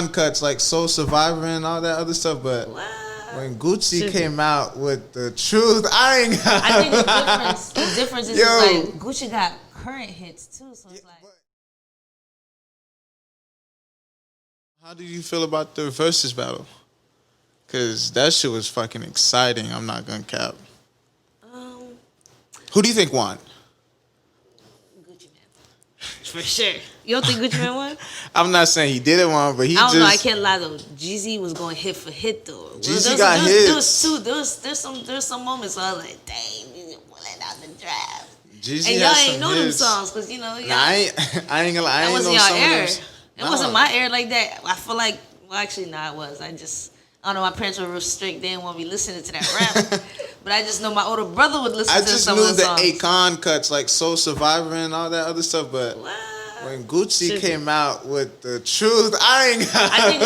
cuts like Soul Survivor and all that other stuff, but when Gucci came out with the truth, I think the difference is like Gucci got current hits too, so it's like. How do you feel about the versus battle? Cause that shit was fucking exciting. I'm not gonna cap. Who do you think won? Gucci Man, for sure. You don't think Gucci Man won? I'm not saying he didn't win, but he. I don't know. I can't lie though. Jeezy was going hit for hit though. Jeezy got hits. There's some moments where I was like, dang, Jeezy pulling out the draft. Jeezy and y'all ain't know them songs because you know. Nah, I ain't gonna lie. That wasn't y'all era. It wasn't my era like that. I feel like, well, actually, no, it was. I don't know, my parents were real strict. They didn't want me listening to that rap. But I just know my older brother would listen to some of the songs. I just knew the Akon cuts, like Soul Survivor and all that other stuff. But when Gucci came out with the truth, I think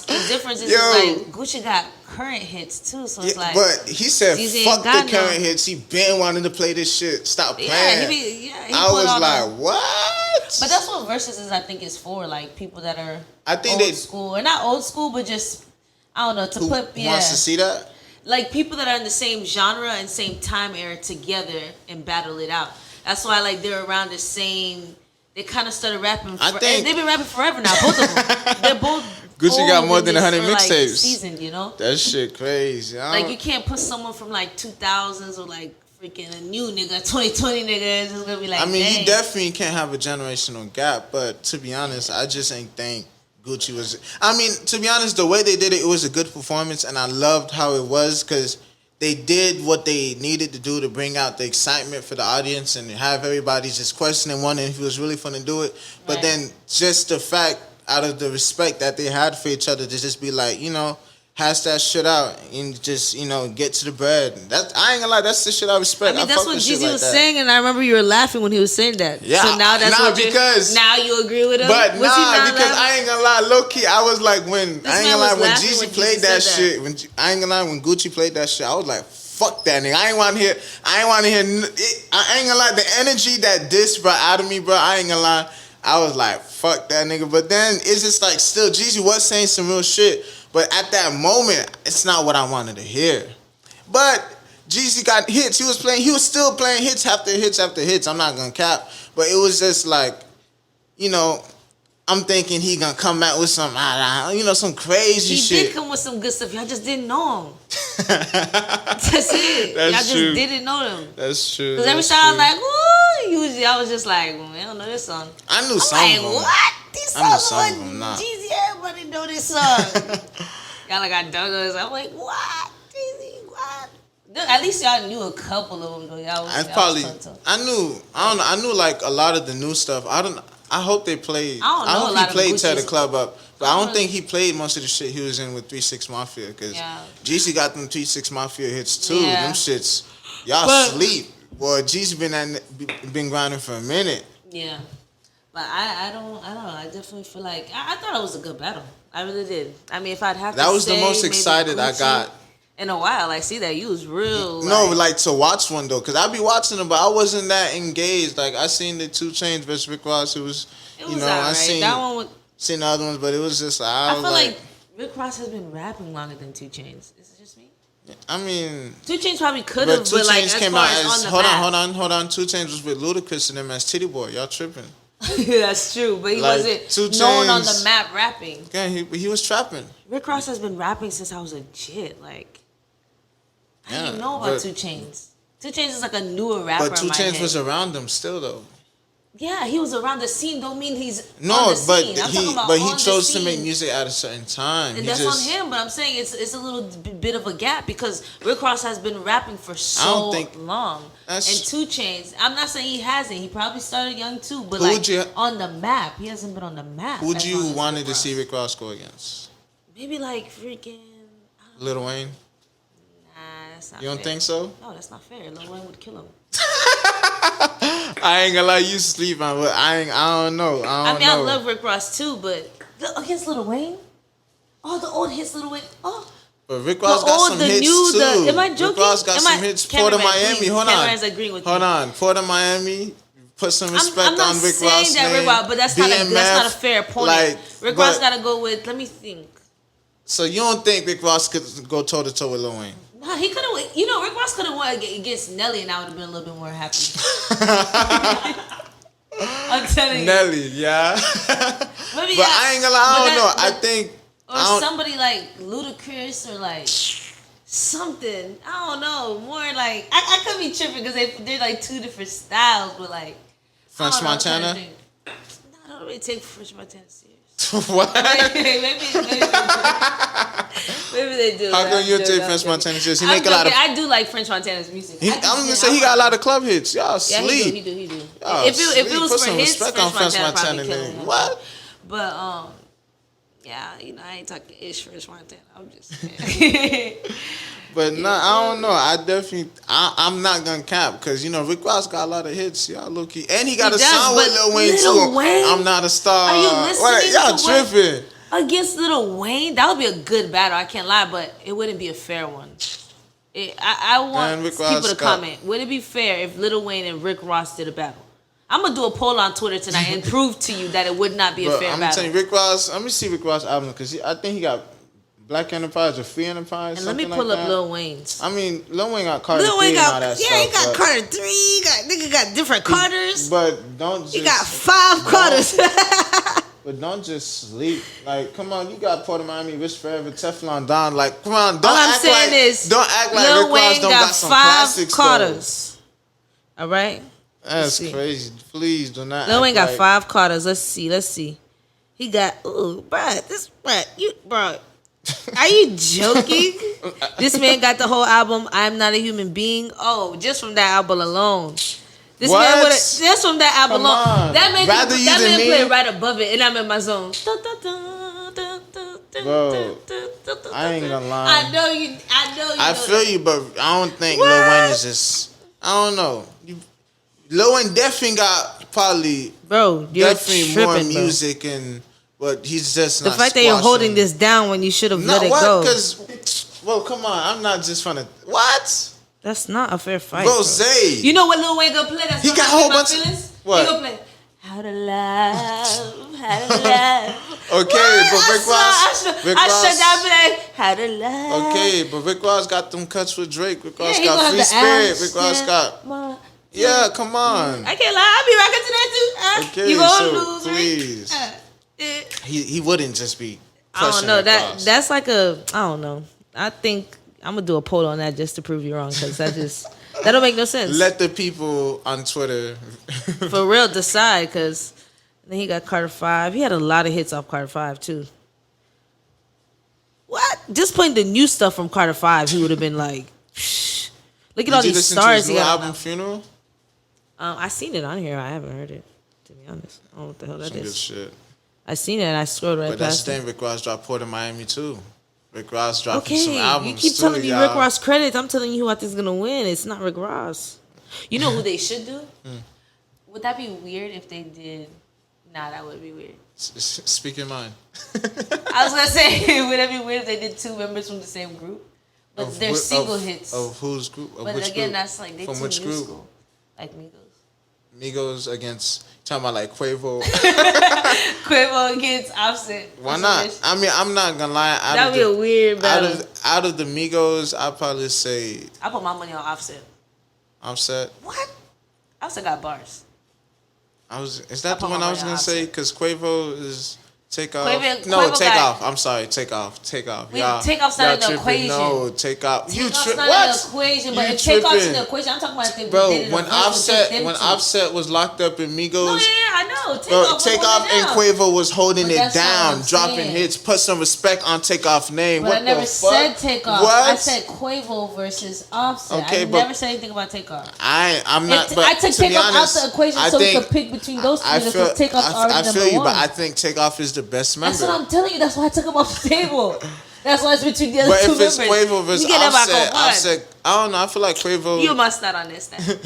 the difference is like Gucci got current hits too. So it's like. But he said, fuck the current hits. He been wanting to play this shit. Stop playing. He I was like, what? But that's what Versus is, I think, is for. Like people that are old school. Or not old school, but just. I don't know, to put wants to see that? Like people that are in the same genre and same time era together and battle it out. That's why like they're around the same. They kind of started rapping. They've been rapping forever now. Both of them. They're both. Gucci got more than 100 mixtapes. Like, seasoned, you know. That shit crazy. Like you can't put someone from like 2000s or like freaking a new nigga, 2020 nigga. It's just gonna be like. I mean, dang. you definitely can't have a generational gap, but to be honest, I just ain't think. Gucci was. I mean, to be honest, the way they did it, it was a good performance, and I loved how it was because they did what they needed to do to bring out the excitement for the audience and have everybody just questioning, wondering if it was really fun to do it. But then just the fact, out of the respect that they had for each other, to just be like, you know, hash that shit out and just, you know, get to the bread. That I ain't gonna lie, that's the shit I respect. I mean, that's what Jeezy was saying, and I remember you were laughing when he was saying that. Yeah, so now that's what now you agree with him. But because I ain't gonna lie, low key, I was like when Jeezy played that shit. When I ain't gonna lie, when Gucci played that shit, I was like, fuck that nigga. I ain't want to hear. I ain't gonna lie, the energy that this brought out of me, bro. I ain't gonna lie. I was like, fuck that nigga. But then it's just like, still, Jeezy was saying some real shit. But at that moment, it's not what I wanted to hear. But Jeezy got hits. He was still playing hits after hits after hits. I'm not gonna cap. But it was just like, you know, I'm thinking he gonna come out with some, you know, some crazy shit. He did come with some good stuff. Y'all just didn't know him. That's it. Y'all just didn't know them. That's true. Because every time I was like, woo, usually I was just like, well, I don't know this song. I knew some of them. What? These songs are Jeezy, everybody know this song. Y'all got donuts. I'm like, what? Jeezy, what? At least y'all knew a couple of them though. I knew like a lot of the new stuff. I hope they played. I hope he played Tear the Club Up. But I don't think he played most of the shit he was in with 3 6 Mafia. Because Jeezy got them 3 6 Mafia hits too. Yeah. Them shits, y'all sleep. Boy, Jeezy been grinding for a minute. Yeah. But I don't know. I definitely feel like I thought it was a good battle. I really did. I mean, if I'd have to that was the most excited I got in a while. I see that you was real. No, like to watch one though, cause I be watching them, but I wasn't that engaged. Like I seen the 2 Chainz versus Rick Ross. It was you know right. I seen that one. Seen the other ones, but it was just I feel like Rick Ross has been rapping longer than 2 Chainz. Is it just me? I mean, 2 Chainz probably could have, but like as came far out as hold on. 2 Chainz was with Ludacris and them as Titty Boy. Y'all tripping? That's true, but he wasn't known on the map rapping. Yeah, he was trapping. Rick Ross has been rapping since I was a kid. Like, I didn't even know about 2 Chainz. 2 Chainz is like a newer rapper. But 2 Chainz was around them still though. Yeah, he was around the scene. Don't mean he's no, on the scene. He chose to make music at a certain time. And that's on him. But I'm saying it's a little bit of a gap because Rick Ross has been rapping for so long. And 2 Chainz, I'm not saying he hasn't. He probably started young too. But on the map, he hasn't been on the map. Who'd you wanted to see Rick Ross go against? Maybe like freaking Lil Wayne. Nah, that's not. You don't think so? No, that's not fair. Lil Wayne would kill him. I ain't gonna let you sleep on, but I don't know. I love Rick Ross too, but against Lil Wayne? Oh, the old hits Lil Wayne. Oh. But Rick Ross got some hits too. Am I joking? Rick Ross got some hits. Port of Miami. Hold on. Agreeing with Hold on. Port of Miami. put some respect on Rick Ross' name. But that's not a fair opponent. Rick Ross got to go with. Let me think. So you don't think Rick Ross could go toe to toe with Lil Wayne? No, he could have. You know, Rick Ross could have won against Nelly, and I would have been a little bit more happy. I'm telling you. Nelly, yeah. Maybe, but I ain't gonna lie. I don't know. I think somebody like Ludacris or like something. I don't know. More like I could be tripping because they're like two different styles, but like French Montana. No, I don't really take French Montana serious. What? Maybe they do. How come you take French Montana serious? He make a lot of. I do like French Montana's music. I'm gonna say he got a lot of club hits. Y'all sleep. He do. If it was put for some his respect on French Montana name. What? But yeah, you know, I ain't talking ish French Montana. I'm just saying. But no, I don't know. I'm not gonna cap because you know Rick Ross got a lot of hits, y'all low key, and he got a song with Lil Wayne too. I'm not a star. Are you listening? Y'all tripping against Lil Wayne? That would be a good battle. I can't lie, but it wouldn't be a fair one. I want people to comment. Would it be fair if Lil Wayne and Rick Ross did a battle? I'm gonna do a poll on Twitter tonight and prove to you that it would not be a fair battle. I'm gonna tell you, Rick Ross. Let me see Rick Ross' album because I think he got Black Enterprise or Free Enterprise. And let me pull up Lil Wayne's. I mean, Lil Wayne got Carter 3 and all that stuff. Yeah, he got Carter 3. Nigga got different Carters. But don't just... He got 5 Carters. But don't just sleep. Like, come on, you got Port of Miami, Rich Forever, Teflon Don. Like, come on, don't act like Rick Ross don't got some classic Carters. All right? That's crazy. Please do not. Lil Wayne got 5 Carters. Let's see. He got, bro. Are you joking? This man got the whole album, I'm Not a Human Being. Oh, just from that album alone. Just from that album alone. That man played right above it, and I'm in my zone. Bro, I ain't gonna lie. I know you. I feel you, but I don't think Lil Wayne is just. I don't know. Lil Wayne definitely got probably. Bro, you're definitely more music and. But he's just not. The fact that you're holding this down when you should have let it go. Because, well, come on, I'm not just trying to. What? That's not a fair fight. Rose. You know what Lil Wayne gonna play? That's he got a whole bunch. What? He gonna play How to Love. Okay, but Rick Ross. I shut down and be like, How to Love. Okay, but Rick Ross got them cuts with Drake. Rick Ross got Free Spirit. Rick Ross got. Yeah, come on. I can't lie. I'll be rocking to that too. Okay, you gonna so lose, please. He wouldn't just be. I don't know. That's like a. I don't know. I think I'm gonna do a poll on that just to prove you wrong because that don't make no sense. Let the people on Twitter for real decide because then he got Carter 5. He had a lot of hits off Carter 5 too. What? Just playing the new stuff from Carter 5, he would have been like, Psh. Look at all these stars he got. Album Funeral. I seen it on here. I haven't heard it to be honest. I don't know what the hell that is. Good shit. I seen it and I scrolled right past it. But that's the thing, Rick Ross dropped Port of Miami too. Rick Ross dropping some albums you keep telling me Rick Ross credits. I'm telling you who I think is going to win. It's not Rick Ross. You know who they should do? Would that be weird if they did? Nah, that would be weird. Speak your mind. I was going to say, would that be weird if they did 2 members from the same group? But they're single hits. Of whose group? But again, group? That's like they from too which group? School. Like Migos. Migos against... Talking about like Quavo. Quavo against Offset. Why not? I mean, I'm not gonna lie. That'd be a weird battle. Out of the Migos, I'd probably say... I put my money on Offset. Offset? What? Offset got bars. Is that the one I was gonna say? Because Quavo is... Takeoff. I'm sorry. Takeoff. Takeoff's not in the equation. No, Takeoff. Takeoff's not in the equation, but if Takeoff's in the equation, I'm talking about bro. When Offset was locked up in Migos. No, yeah, I know. Takeoff and Quavo was holding it down, dropping hits. Put some respect on Takeoff's name. But I never said Takeoff. I said Quavo versus Offset. I never said anything about Takeoff. I'm not. I took Takeoff out the equation so we could pick between those two because Takeoff's already number 1. I feel you, but I think Takeoff is the best member. That's what I'm telling you. That's why I took him off the table. That's why it's between the other two members. But if it's Quavo versus Offset, I don't know. I feel like Quavo... You must not understand.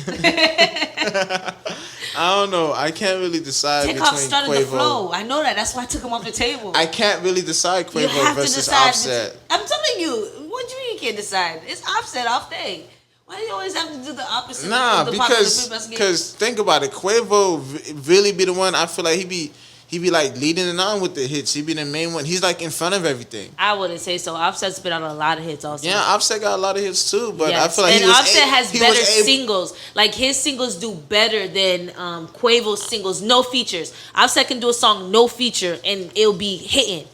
I don't know. I can't really decide between Quavo... Takeoff started the flow. I know that. That's why I took him off the table. I can't really decide Quavo versus Offset. I'm telling you. What do you mean you can't decide? It's Offset off day. Why do you always have to do the opposite? Nah, because think about it. Quavo really be the one. I feel like he be like leading it on with the hits. He be the main one. He's like in front of everything. I wouldn't say so. Offset's been on a lot of hits also. Yeah, Offset got a lot of hits too. But yes. I feel like Offset has better singles. Like his singles do better than Quavo's singles. No features. Offset can do a song no feature and it'll be hitting.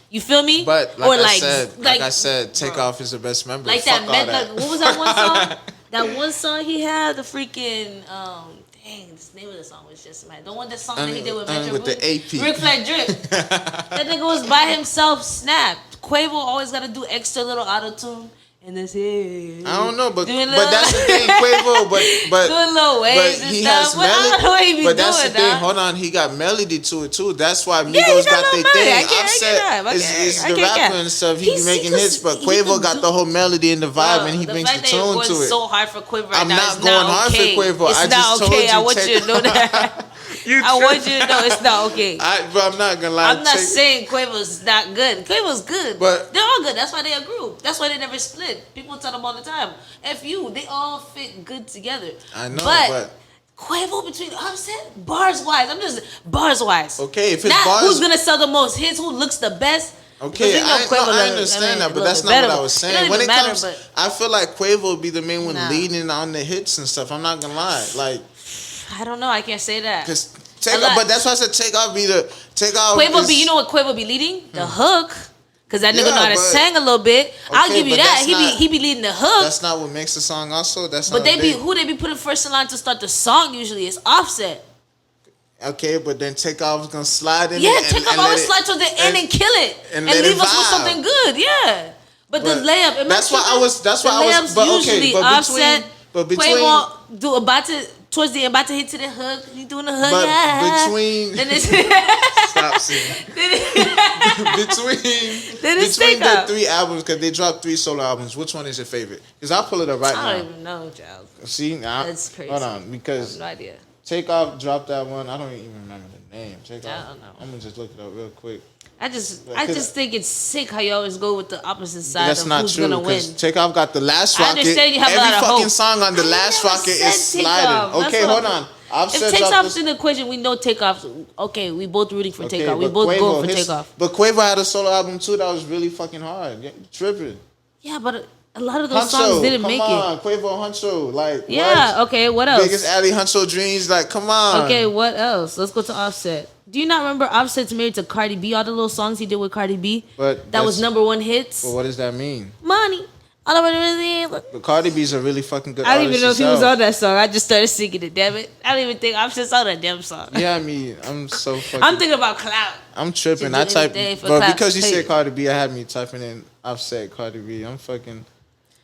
You feel me? But like I said, Takeoff is the best member. Like Fuck that. What was that one song? That one song he had, the freaking dang, the name of the song was just mad. The one that he did with Metro with the AP. Rick Flag Drip. That nigga was by himself. Snap. Quavo always gotta do extra little auto tune. And that's it. I don't know, but that's the thing, Quavo. But doing little waves and he stuff. has melody. But that's the thing. Hold on, he got melody to it too. That's why Migos got their thing. Offset is the rapper and stuff. He be making hits, but Quavo got the whole melody and the vibe, and he brings the tune to it. So hard for Quavo right I'm now. not going hard for Quavo. It's not okay. I want you to know that. I want you to know it's not okay. But I'm not gonna lie. I'm not saying Quavo's not good. Quavo's good, but they're all good. That's why they're a group. That's why they never split. People tell them all the time. F you, they all fit good together. I know, but Quavo between Offset, bars wise. I'm just bars wise. Okay, if it's not bars, who's gonna sell the most hits, who looks the best. Okay, I understand that, but that's not what I was saying. When it comes, I feel like Quavo will be the main one leading on the hits and stuff. I'm not gonna lie, like. I don't know. I can't say that. But that's why I said Takeoff. Quavo be. You know what Quavo be leading? The hook. Cause that nigga know how to sing a little bit. Okay, I'll give you that. He be leading the hook. That's not what makes the song. Also, that's. But who they be putting first in line to start the song. Usually, it's Offset. Okay, but then Takeoff's gonna slide in. Yeah, Takeoff always slide to the end and kill it and leave us with something good. Yeah, but the layup. That's why I was. But usually Offset. But between Quavo do about to. Towards the end, about to hit to the hook. He doing the hook. But between stop singing. between the 3 albums, because they dropped 3 solo albums. Which one is your favorite? Because I'll pull it up right now. I don't even know, child. See, that's crazy. Hold on, because I have no idea. Takeoff dropped that one. I don't even remember the name. I don't know. I'm gonna just look it up real quick. I just think it's sick how you always go with the opposite side of who's gonna win. Takeoff got the last rocket. I understand you have a lot of Every fucking hope. song on the last rocket is sliding. Okay, hold on. If Takeoff's in the equation, we know Takeoff. Okay, we both rooting for Takeoff. We both going for Takeoff. But Quavo had a solo album too that was really fucking hard. Yeah, tripping. Yeah, but a lot of those songs didn't make it. Come on, Quavo Huncho. Like, yeah, okay, what else? Biggest Alley Huncho Dreams. Like, come on. Okay, what else? Let's go to Offset. Do you not remember Offset's married to Cardi B? All the little songs he did with Cardi B? But that was #1 hits. But what does that mean? Money. But Cardi B's a really fucking good artist. I don't even know if he was on that song. I just started singing it, damn it. I don't even think Offset's on that damn song. Yeah, I mean, I'm so fucking... I'm thinking about clout. I'm tripping. I type... But because you said Cardi B, I had me typing in Offset Cardi B. I'm fucking...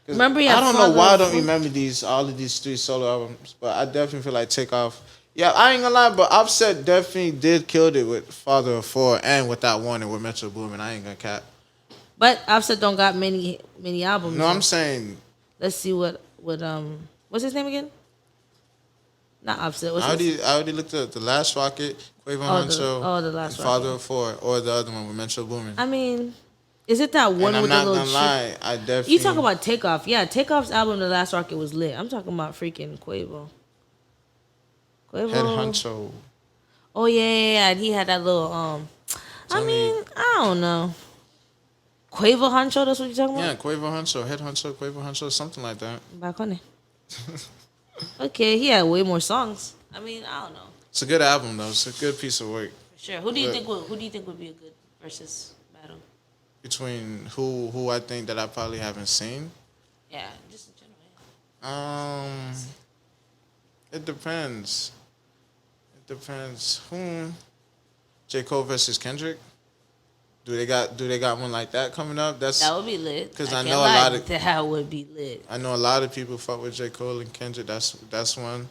Remember I don't know why I don't remember all of these 3 solo albums, but I definitely feel like Takeoff. Yeah, I ain't gonna lie, but Offset definitely did kill it with Father of 4 and with that one and with Metro Boomin. I ain't gonna cap. But Offset don't got many albums. No, I'm saying. Let's see what what's his name again? Not Offset. I already looked at the Last Rocket, Quavo Huncho, the Last Rocket. Father of 4, or the other one with Metro Boomin. I mean, is it that one with the little? I'm not gonna lie, I definitely. You talk about Takeoff? Yeah, Takeoff's album, The Last Rocket, was lit. I'm talking about freaking Quavo. Head Huncho. Oh yeah, and he had that little I mean, I don't know. Quavo Huncho, that's what you're talking about? Yeah, Quavo Huncho, Head Huncho, Quavo Huncho, something like that. Back on it. Okay, he had way more songs. I mean, I don't know. It's a good album though. It's a good piece of work. For sure. Who do you think would be a good versus battle? Between who I think that I probably haven't seen? Yeah, just in general. It depends. J. Cole versus Kendrick. Do they got one like that coming up? That would be lit. Because I know a lot of that would be lit. I know a lot of people fuck with J. Cole and Kendrick. That's one.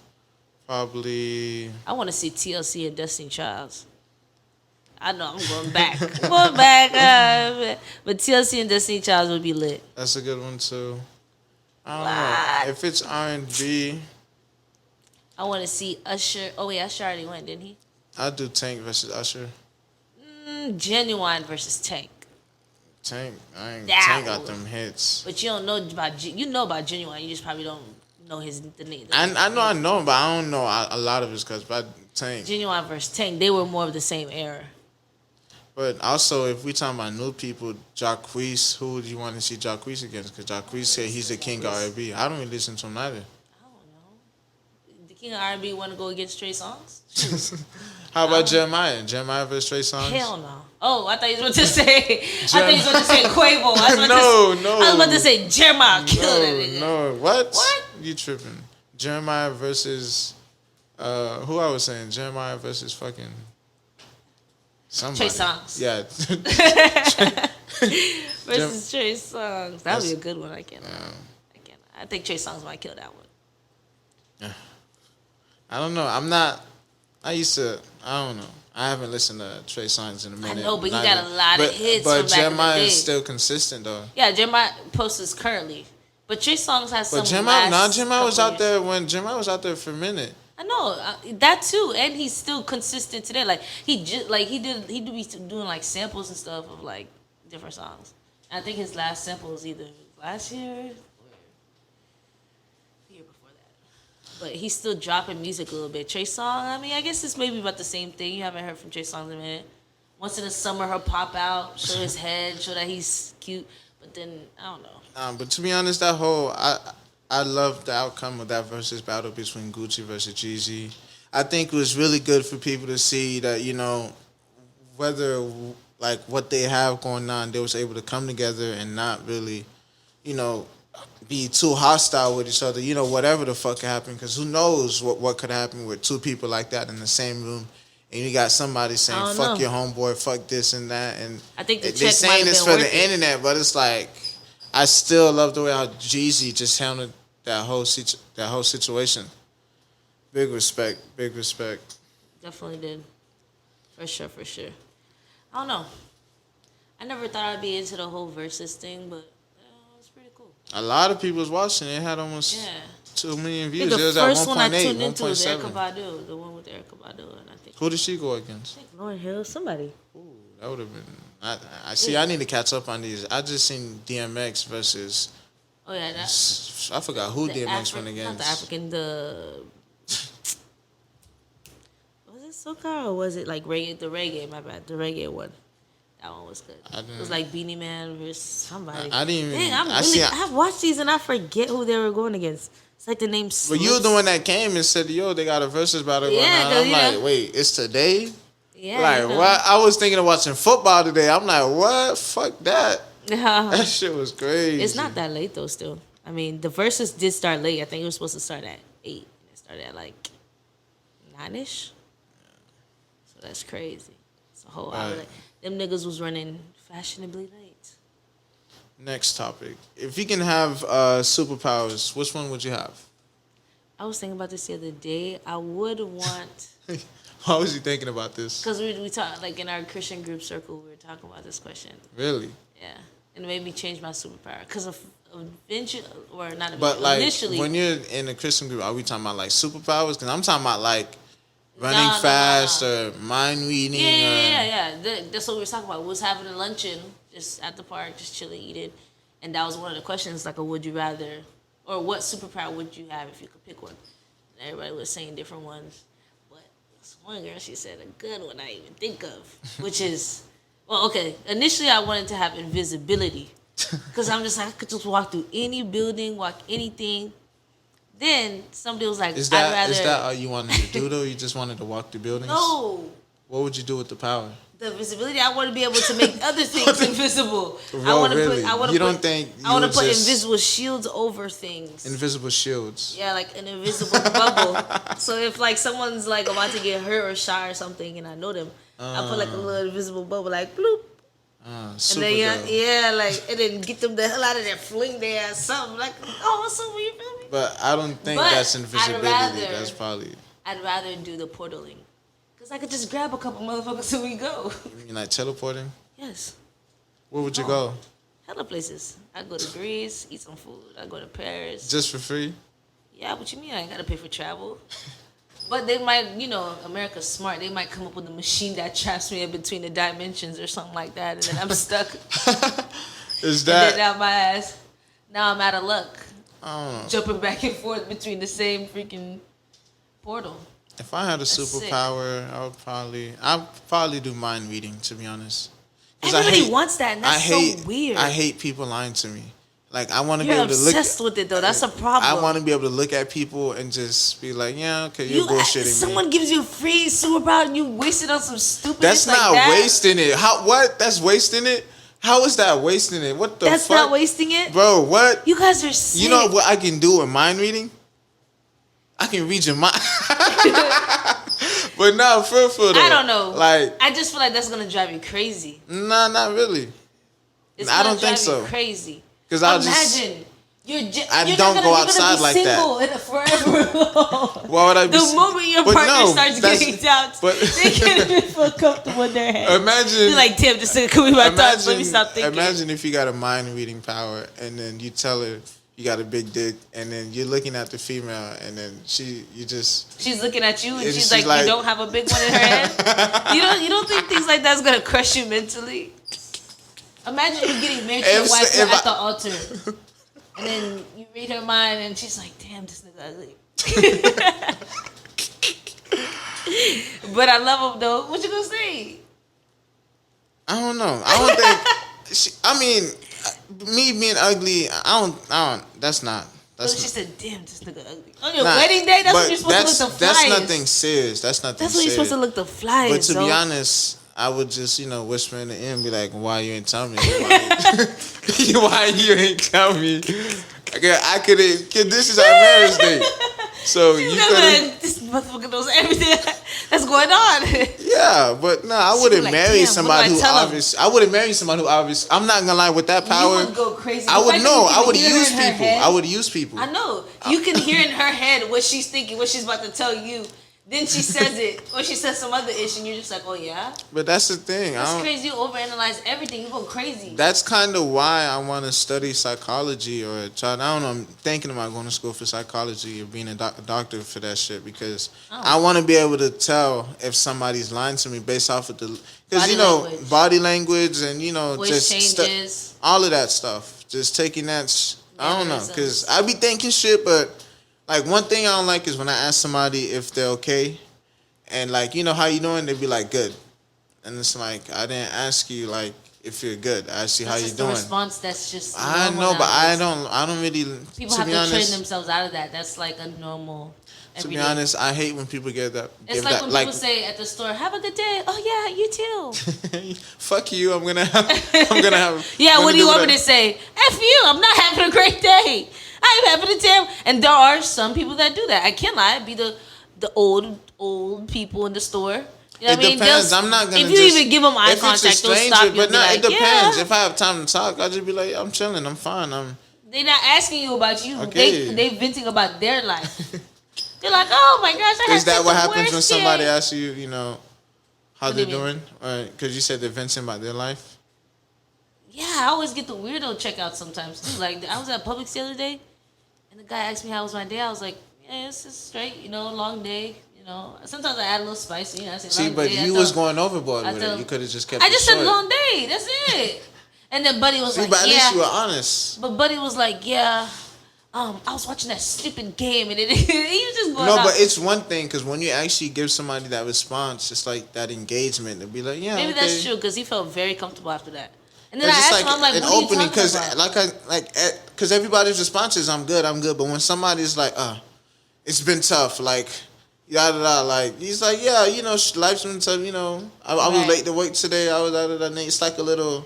Probably. I want to see TLC and Destiny Childs. I know I'm going back. But TLC and Destiny Childs would be lit. That's a good one too. I don't know if it's R&B. I want to see Usher. Oh wait, Usher already went, didn't he? I'd do Tank versus Usher. Genuine versus Tank. Tank got them hits. But you don't know about Genuine. You just probably don't know the name. I know him, but I don't know a lot of his cuts. But Tank. Genuine versus Tank, they were more of the same era. But also, if we talking about new people, Jacquees, who would you want to see Jacquees against? Because Jacquees said he's the king of R&B. I don't really listen to him either. I don't know. The king of R&B want to go against Trey Songz? How about Jeremiah? Jeremiah versus Trey Songz? Hell no. Oh, I thought you was about to say. I thought you was about to say Quavo. I was about to say Jeremiah killed that nigga. No, what? You tripping? Jeremiah versus who I was saying? Jeremiah versus fucking somebody. Trey Songz. Yeah. Versus Trey Songz. That would be a good one. I can't. I think Trey Songz might kill that one. Yeah. I don't know. I don't know. I haven't listened to Trey Songz in a minute. I know, but he got a lot of hits from back in the day. But Jeremiah is still consistent, though. Yeah, Jeremiah posts currently. But Trey Songz has some Jeremiah was out there when Jeremiah was out there for a minute. I know that too, and he's still consistent today. Like he be doing like samples and stuff of like different songs. And I think his last sample was either last year or the year before that. But he's still dropping music a little bit. Trey Songz, I mean, I guess it's maybe about the same thing. You haven't heard from Trey Songz in a minute. Once in the summer, he'll pop out, show his head, show that he's cute. But then I don't know. But to be honest, that whole I love the outcome of that versus battle between Gucci versus Jeezy. I think it was really good for people to see that, you know, whether like what they have going on, they was able to come together and not really, you know, be too hostile with each other. You know, whatever the fuck happened, because who knows what could happen with two people like that in the same room. And you got somebody saying, fuck your homeboy, fuck this and that. And I think they're saying this for the internet, but it's like, I still love the way how Jeezy just handled that whole situation. Big respect. Definitely did. For sure. I don't know. I never thought I'd be into the whole versus thing, but it's pretty cool. A lot of people was watching. It had almost 2 million views. The it was first at 1.8, one I tuned into was 1.7. Erykah Badu, the one with Erykah Badu, and I think. Who did she go against? I think Lauryn Hill, somebody. Ooh, that would have been. I see. I need to catch up on these. I just seen DMX versus. Oh yeah, I forgot who DMX went against. Not the African. Was it soca or was it like reggae? The reggae, my bad. The reggae one. That one was good. It was like Beanie Man versus somebody. I didn't even. Dang, I've watched these and I forget who they were going against. It's like the name. But you were the one that came and said, "Yo, they got a versus battle going on." I'm like, wait, it's today? Yeah. Like what? I was thinking of watching football today. I'm like, what? Fuck that. That shit was crazy. It's not that late though. Still, I mean, the verses did start late. I think it was supposed to start at 8. It started at like 9ish. So that's crazy. It's a whole hour. Like, them niggas was running fashionably late. Next topic. If you can have superpowers, which one would you have? I was thinking about this the other day. I would want. Why was you thinking about this? Because we talked, like in our Christian group circle, we were talking about this question. Really? Yeah. And it made me change my superpower. Because eventually, or not but like, initially. When you're in a Christian group, are we talking about like superpowers? Because I'm talking about like running fast or mind reading. Yeah. That's what we were talking about. We was having a luncheon just at the park, just chilling, eating. And that was one of the questions, like, would you rather, or what superpower would you have if you could pick one? And everybody was saying different ones. One girl, she said a good one I even think of, which is, well, okay. Initially, I wanted to have invisibility because I'm just like, I could just walk through any building, walk anything. Then somebody was like, is that all you wanted to do though? You just wanted to walk through buildings? No. What would you do with the power? The visibility, I want to be able to make other things invisible. I want to put invisible shields over things. Invisible shields. Yeah, like an invisible bubble. So if like someone's like about to get hurt or shot or something, and I know them, I put like a little invisible bubble, like bloop. And then and then get them the hell out of there, fling their ass something like, oh, so you feel me? But I don't think that's invisibility. That's probably. I'd rather do the portaling. Because I could just grab a couple motherfuckers and we go. You mean like teleporting? Yes. Where would you go? Hella places. I'd go to Greece, eat some food. I'd go to Paris. Just for free? Yeah, what you mean? I ain't got to pay for travel. But they might, America's smart. They might come up with a machine that traps me in between the dimensions or something like that. And then I'm stuck. Is that? And then out my ass. Now I'm out of luck. jumping back and forth between the same freaking portal. If I had a superpower, I'd probably do mind reading, to be honest. Everybody wants that, and that's so weird. I hate people lying to me. Like, I want to be able to look. You're obsessed with it, though. That's a problem. I want to be able to look at people and just be like, yeah, okay, you're bullshitting me. Someone gives you a free superpower and you waste it on some stupid. That's not wasting it. What? That's wasting it? How is that wasting it? What the fuck? That's not wasting it? Bro, what? You guys are sick. You know what I can do with mind reading? I can read your mind. But no, for though. I don't know. Like, I just feel like that's going to drive you crazy. Nah, not really. I don't think so. Crazy. Because imagine I don't go outside like that. You're gonna be single forever. Why would I be? The moment your partner starts getting doubts, they can't even feel comfortable in their head. Imagine. You're like, Tim, this is could be my thoughts. Let me stop thinking. Imagine if you got a mind reading power, and then you tell her you got a big dick, and then you're looking at the female, and then she's looking at you, and she's like, you don't have a big one in her head. You don't think things like that's gonna crush you mentally? Imagine you getting married to your wife at the altar, and then you read her mind, and she's like, "Damn, this nigga ugly." But I love him though. What you gonna say? I don't know. I don't think. Me being ugly, I don't. That's not. She said, "Damn, this nigga ugly." On your wedding day, that's when you're supposed to look the flyest. That's nothing serious. That's nothing. That's when you're supposed to look the flyest. But to be honest, I would just, whisper in the ear and be like, "Why you ain't tell me? Why you ain't tell me? I could. This is our marriage day, so you could. This motherfucker knows everything that's going on." Yeah, but no, I wouldn't marry somebody who obvious. I wouldn't marry somebody who obvious. I'm not gonna lie, with that power, you would go crazy. I would use people. I would use people. I know. You can hear in her head what she's thinking, what she's about to tell you. Then she says it, or she says some other issue, and you're just like, "Oh yeah." But that's the thing. That's crazy. You overanalyze everything. You go crazy. That's kind of why I want to study psychology or try. I don't know. I'm thinking about going to school for psychology or being a doctor for that shit because I want to be able to tell if somebody's lying to me based off of body language and voice changes, all of that stuff. Just taking that. I don't know because I be thinking shit, but. Like, one thing I don't like is when I ask somebody if they're okay, and, like, how you doing? They be like, good. And it's like, I didn't ask you, like, if you're good. I asked you how you doing. That's response that's just I know, but I don't really... People have to train themselves out of that. That's, like, a normal... To be honest, I hate when people get that. It's like when people say at the store, "Have a good day." Oh yeah, you too. Fuck you. I'm gonna have. Yeah, what do you want me to say? F you. I'm not having a great day. I'm having a damn. And there are some people that do that. I can't lie. It'd be the old people in the store. You know what I mean? Depends. I'm not gonna. If you even give them eye contact, they'll stop you. But no, it depends. If I have time to talk, I'll just be like, I'm chilling. I'm fine. They're not asking you about you. Okay. They venting about their life. They're like, oh my gosh, I Is that what happens when somebody asks you, how they're doing? Because you said they're venting about their life? Yeah, I always get the weirdo checkouts sometimes too. Like, I was at Publix the other day, and the guy asked me how was my day. I was like, yeah, it's just straight, long day. Sometimes I add a little spice. I say, see, but day. You was going overboard with it. You could have just kept it I just said long day. That's it. And then Buddy was like, but at yeah. least you were honest. But Buddy was like, yeah. I was watching that stupid game and he was just going No, but it's one thing because when you actually give somebody that response, it's like that engagement to be like, yeah, maybe okay. That's true because he felt very comfortable after that. And then I asked him, I'm like, what are you talking about? Because everybody's response is, I'm good. But when somebody's like, it's been tough, like, yada yada, like, he's like, yeah, life's been tough, I was late to work today. I was It's like a little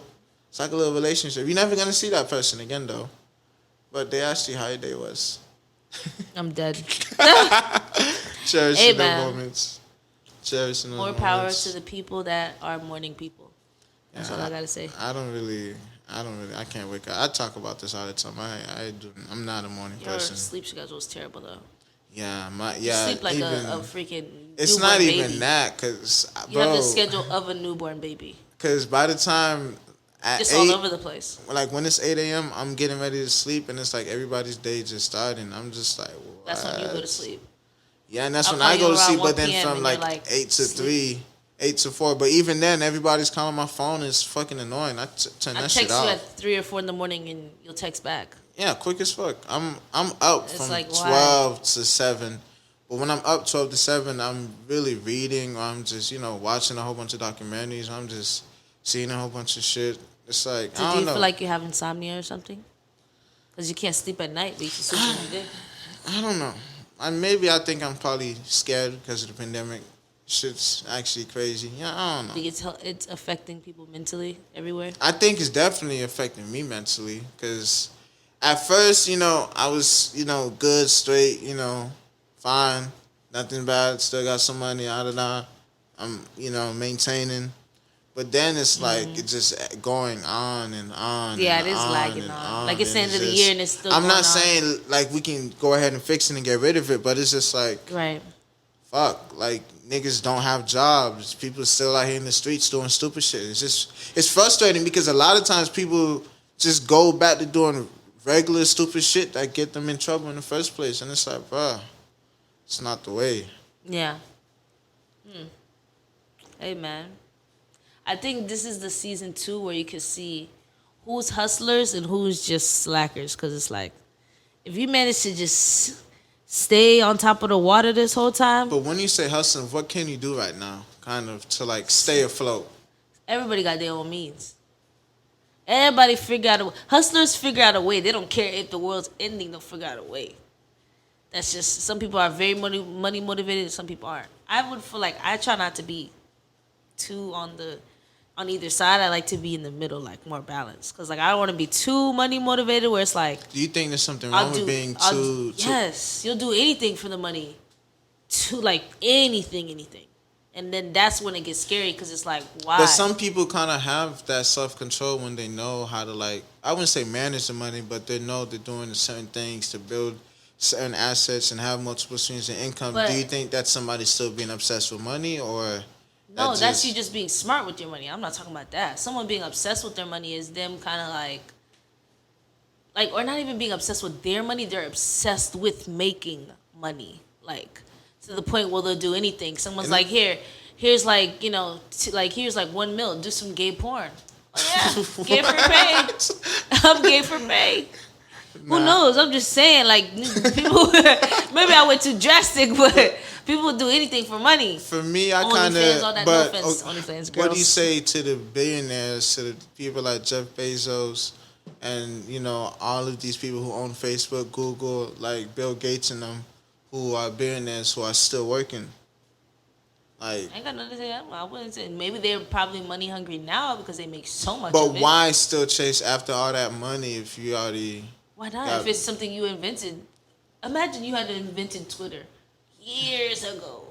relationship. You're never gonna see that person again, though. But they asked you how your day was. I'm dead. Cherishing the moments. Cherishing those moments. More power to the people that are morning people. That's all I gotta say. I can't wake up. I talk about this all the time. I'm not a morning person. Your sleep schedule is terrible though. Yeah, you sleep like a freaking. It's not even baby. That, cause you have the schedule of a newborn baby. Cause by the time. Just all over the place. Like when it's 8 a.m., I'm getting ready to sleep, and it's like everybody's day just starting. I'm just like, what? That's when you go to sleep. Yeah, and that's when I go to sleep. But then from like 8 to 3, 8 to 4. But even then, everybody's calling my phone. It's fucking annoying. I turn that shit off. I text you at 3 or 4 in the morning, and you'll text back. Yeah, quick as fuck. I'm up It's from like, 12 to 7. But when I'm up 12 to 7, I'm really reading, or I'm just, watching a whole bunch of documentaries. I'm just seeing a whole bunch of shit. It's like, So I do don't you know. feel like you have insomnia or something? Because you can't sleep at night, but you can sleep during the day. I don't know. Maybe I think I'm probably scared because of the pandemic. Shit's actually crazy. Yeah, I don't know. I think it's affecting people mentally everywhere. I think it's definitely affecting me mentally because at first, I was, good, straight, fine, nothing bad, still got some money, I'm, maintaining. But then it's like it's just going on and on. Yeah, and it is on lagging and on. Like it's the end of the year and it's still I'm going not on. saying like we can go ahead and fix it and get rid of it, but it's just like, right. Fuck, like niggas don't have jobs. People are still out here in the streets doing stupid shit. It's frustrating because a lot of times people just go back to doing regular stupid shit that get them in trouble in the first place, and it's like, bruh, it's not the way. Yeah. Hey man, I think this is the season 2 where you can see who's hustlers and who's just slackers. Because it's like, if you manage to just stay on top of the water this whole time. But when you say hustling, what can you do right now, kind of, to like stay afloat? Everybody got their own means. Everybody hustlers figure out a way. They don't care if the world's ending, they'll figure out a way. That's just, some people are very money motivated and some people aren't. I would feel like I try not to be too on either side. I like to be in the middle, like more balanced. Because like I don't want to be too money motivated where it's like, do you think there's something wrong with being too... Yes, you'll do anything for the money. To like anything. And then that's when it gets scary because it's like, why? But some people kind of have that self-control when they know how to, like, I wouldn't say manage the money, but they know they're doing certain things to build certain assets and have multiple streams of income. But, do you think that's somebody still being obsessed with money, or... No, that's you just being smart with your money. I'm not talking about that. Someone being obsessed with their money is them kind of like, or not even being obsessed with their money. They're obsessed with making money, like to the point where they'll do anything. Someone's like, here's like, here's like $1 million. Do some gay porn. Oh yeah, gay for pay. I'm gay for pay. Who knows? I'm just saying, like, people. Maybe I went too drastic, but people do anything for money. For me, I kind of. But what do you say to the billionaires, to the people like Jeff Bezos, and all of these people who own Facebook, Google, like Bill Gates and them, who are billionaires who are still working? Like, I ain't got nothing to say. I wouldn't say. Maybe they're probably money hungry now because they make so much. But of it. Why still chase after all that money if you already? Why not? If it's something you invented. Imagine you had invented Twitter years ago.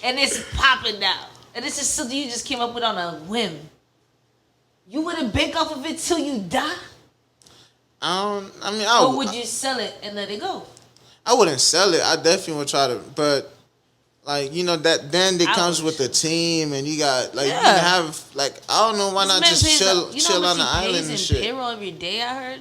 And it's popping now. And it's just something you just came up with on a whim. You wouldn't bank off of it till you die? Or would you sell it and let it go? I wouldn't sell it. I definitely would try to, but like, that then it comes with a team and you got like you can have like, I don't know, why not just chill on the island and shit. Payroll every day, I heard.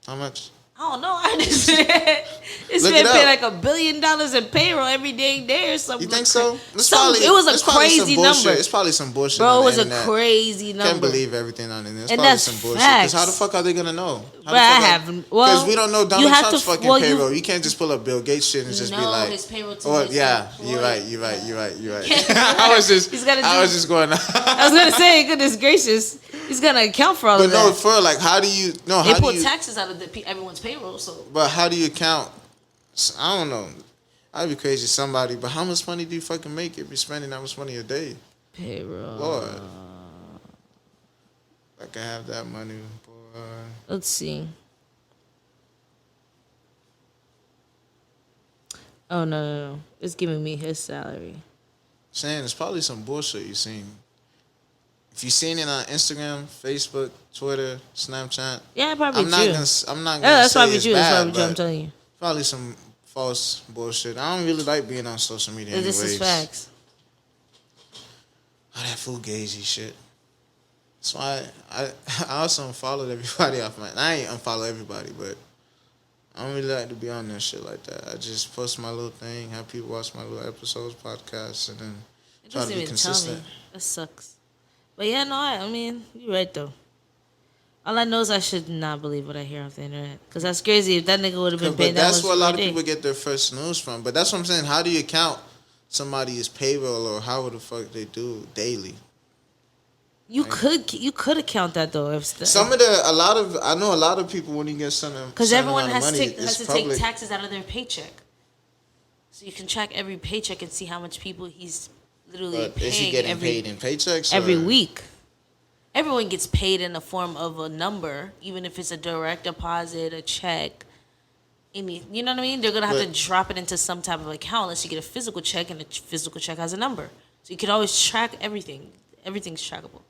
How much? I don't know. I just this man paid like $1 billion in payroll every day or something. You think so? It was a crazy number. It's probably some bullshit. Bro, it was a crazy number. Can't believe everything on the internet. It's and probably that's some bullshit. Facts. Because how the fuck are they gonna know? Because we don't know Donald Trump's fucking payroll. You can't just pull up Bill Gates shit and just be like, his payroll team. Oh yeah, you're right. I was just going. I was gonna say, goodness gracious, he's gonna account for all of that. But no, for like, how do you? No, they pull taxes out of everyone's payroll. So, but how do you count? I don't know. I'd be crazy somebody. But how much money do you fucking make if you're spending that much money a day? Payroll. Lord, I can have that money, boy. Let's see. Oh no! It's giving me his salary. Saying it's probably some bullshit you seen. If you seen it on Instagram, Facebook, Twitter, Snapchat, yeah, probably I'm not gonna say that's probably it's true. bad, that's probably true. I'm telling you. Probably some false bullshit. I don't really like being on social media. This is facts. All that fugazi shit. That's why I also unfollowed everybody off my. I ain't unfollow everybody, but I don't really like to be on that shit like that. I just post my little thing, have people watch my little episodes, podcasts, and then try to be consistent. That sucks. But yeah, no, I mean, you're right though. All I know is I should not believe what I hear off the internet. Because that's crazy. If that nigga would have been paid that much. That's where a lot of people get their first news from. But that's what I'm saying. How do you count somebody's payroll or how the fuck they do daily? You could account that though. If I know a lot of people when you get something. Because everyone has to take taxes out of their paycheck. So you can track every paycheck and see how much people he's literally paying. Is he getting paid in paychecks? Every week. Everyone gets paid in the form of a number, even if it's a direct deposit, a check, you know what I mean? They're going to have to drop it into some type of account unless you get a physical check, and the physical check has a number. So you can always track everything. Everything's trackable.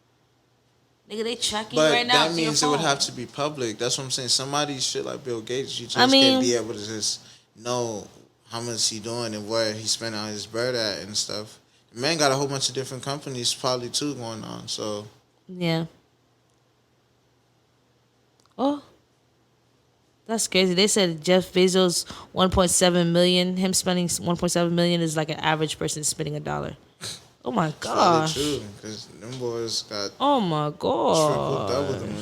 Nigga, they tracking you right now. But that means it would have to be public. That's what I'm saying. Somebody shit like Bill Gates, you just can't be able to just know how much he doing and where he spending his bread at and stuff. The man got a whole bunch of different companies probably too going on, so... Yeah. Oh, that's crazy. They said Jeff Bezos 1.7 million. Him spending 1.7 million is like an average person spending $1. Oh my gosh. Probably true, because them boys got. Oh my gosh. Double them.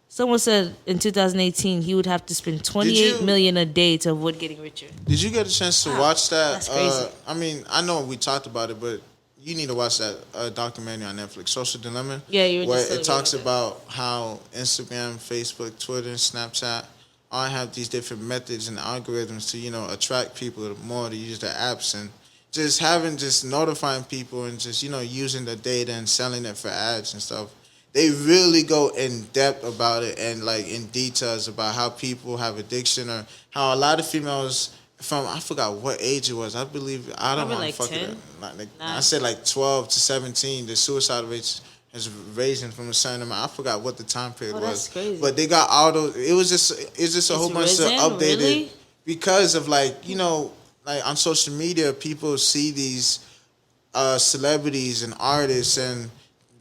Someone said in 2018 he would have to spend $28 million a day to avoid getting richer. Did you get a chance to watch that? That's crazy. I mean, I know we talked about it, but. You need to watch that documentary on Netflix, Social Dilemma. Yeah, you were where it talks about how Instagram, Facebook, Twitter, Snapchat all have these different methods and algorithms to attract people more to use their apps, and just notifying people and just using the data and selling it for ads and stuff. They really go in depth about it and like in details about how people have addiction or how a lot of females. I forgot what age it was. I believe I don't want to fuck it up. I said like 12 to 17. The suicide rate is raising from a certain amount. I forgot what the time period was. That's crazy. But they got all those. It's just a whole bunch of updated because of like on social media, people see these celebrities and artists and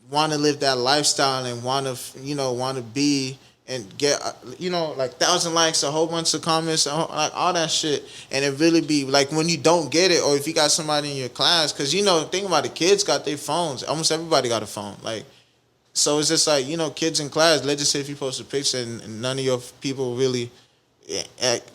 want to live that lifestyle and want to be. And get, like 1,000 likes, a whole bunch of comments, like all that shit. And it really be like when you don't get it, or if you got somebody in your class, because think about it, kids got their phones. Almost everybody got a phone. Like, so it's just like kids in class. Let's just say if you post a picture and none of your people really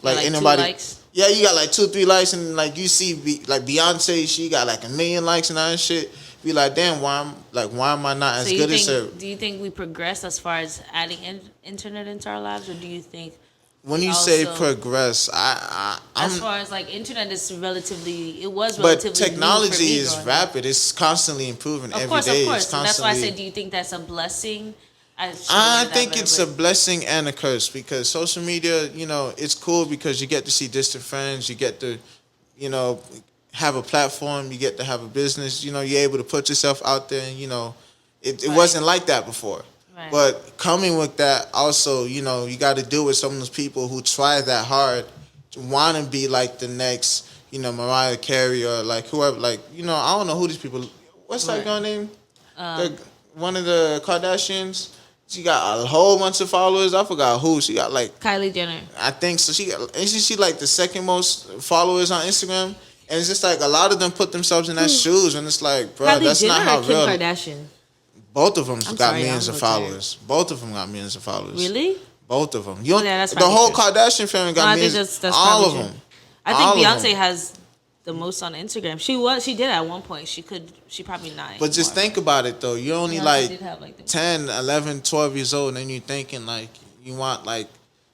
like anybody. 2 likes? Yeah, you got like 2-3 likes, and like you see like Beyonce, she got like 1 million likes and all that shit. Be like, damn, why am I not as good as her? Do you think we progress as far as adding internet into our lives, or do you think when you say progress, I'm as far as like internet is relatively but technology is rapid. It's constantly improving every day. Of course, and that's why I said, do you think that's a blessing? I think it's a blessing and a curse because social media, it's cool because you get to see distant friends, you get to, have a platform, you get to have a business, you're able to put yourself out there, and it wasn't like that before. Right. But coming with that also, you got to deal with some of those people who try that hard to want to be like the next, Mariah Carey or like whoever, like, I don't know who these people. What's that girl name? One of the Kardashians. She got a whole bunch of followers. I forgot who. She got like Kylie Jenner. I think so. She like the second most followers on Instagram. And it's just like a lot of them put themselves in that shoes, and it's like, bro, Kylie that's Jenner not how Kim real. Kardashian? Both of them got millions of followers. Both of them got millions of followers. Really? Both of them. That's the whole Kardashian family got millions. That's all of them. I think Beyonce has the most on Instagram. She did at one point. She probably 9. But just think about it though. You're only like 10, 11, 12 years old, and then you're thinking like you want like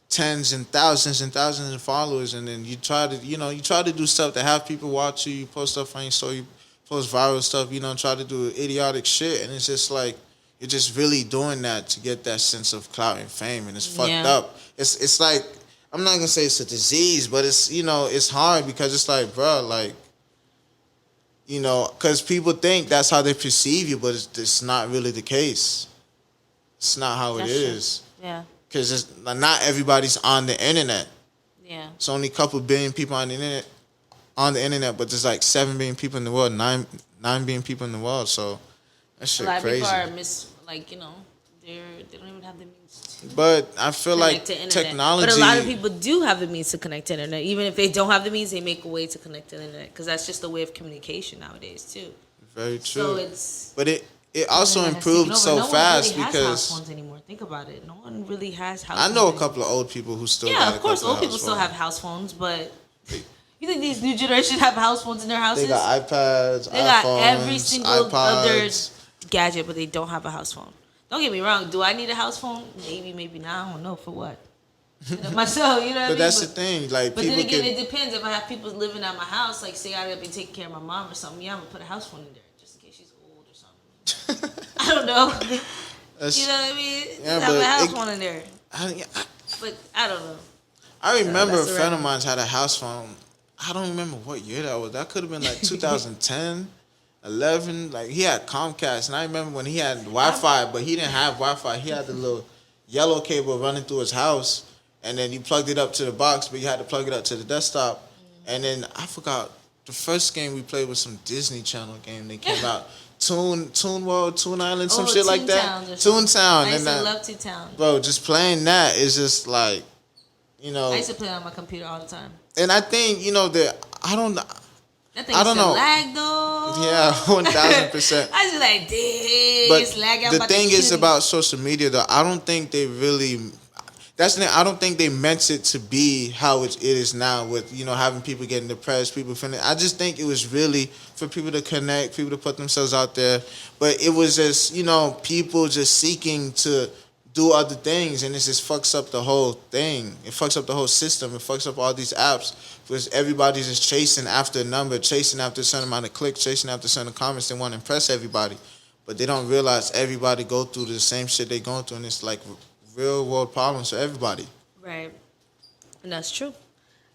tens and thousands of followers, and then you try to do stuff to have people watch you. You post stuff on your story, you post viral stuff. Try to do idiotic shit, and it's just like you're just really doing that to get that sense of clout and fame, and it's fucked up. It's like I'm not gonna say it's a disease, but it's it's hard because it's like, bro, like because people think that's how they perceive you, but it's not really the case. It's not how it is. Yeah. Because not everybody's on the internet. Yeah. It's only a couple billion people on the internet, but there's like 7 billion people in the world, 9 billion people in the world. So that shit crazy. A lot of people are they don't even have the means to But I feel like technology. But a lot of people do have the means to connect to internet. Even if they don't have the means, they make a way to connect to the internet because that's just a way of communication nowadays too. Very true. So it's. But it also improved so fast because because house phones anymore. Think about it. No one really has house. I know a couple of old people who still. Yeah, of course, old people still have house phones, but you think these new generations have house phones in their houses? They got iPads, they got iPhones, every single iPods. other gadget, but they don't have a house phone. Don't get me wrong. Do I need a house phone? Maybe, maybe not. I don't know for what. Myself, you know what I mean? But that's the thing. Like, but then again, it depends. If I have people living at my house, like say I gotta be taking care of my mom or something, yeah, I'm gonna put a house phone in there just in case she's old or something. I don't know. You know what I mean? Yeah, have a house phone in there. But I don't know. I remember a friend of mine had a house phone. I don't remember what year that was. That could have been like 2010, 11. Like he had Comcast, and I remember when he had Wi-Fi, but he didn't have Wi-Fi. He had the little yellow cable running through his house. And then you plugged it up to the box, but you had to plug it up to the desktop. And then I forgot, the first game we played was some Disney Channel game. They came out, Toon World, Toon Island, some shit like that. Toontown. I used to love Toontown. Bro, just playing that is just like, you know. I used to play on my computer all the time. And I think, you know, I don't know. That thing used to lag though. Yeah, 1,000%. I was just like, dang, but it's lagging. The thing is about social media though, I don't think they really... That's the thing. I don't think they meant it to be how it is now with, you know, having people getting depressed, people feeling. I just think it was really for people to connect, people to put themselves out there. But it was just, you know, people just seeking to do other things, and it just fucks up the whole thing. It fucks up the whole system. It fucks up all these apps because everybody's just chasing after a number, chasing after a certain amount of clicks, chasing after certain comments. They want to impress everybody, but they don't realize everybody go through the same shit they going through, and it's like real world problems for everybody. Right. And that's true.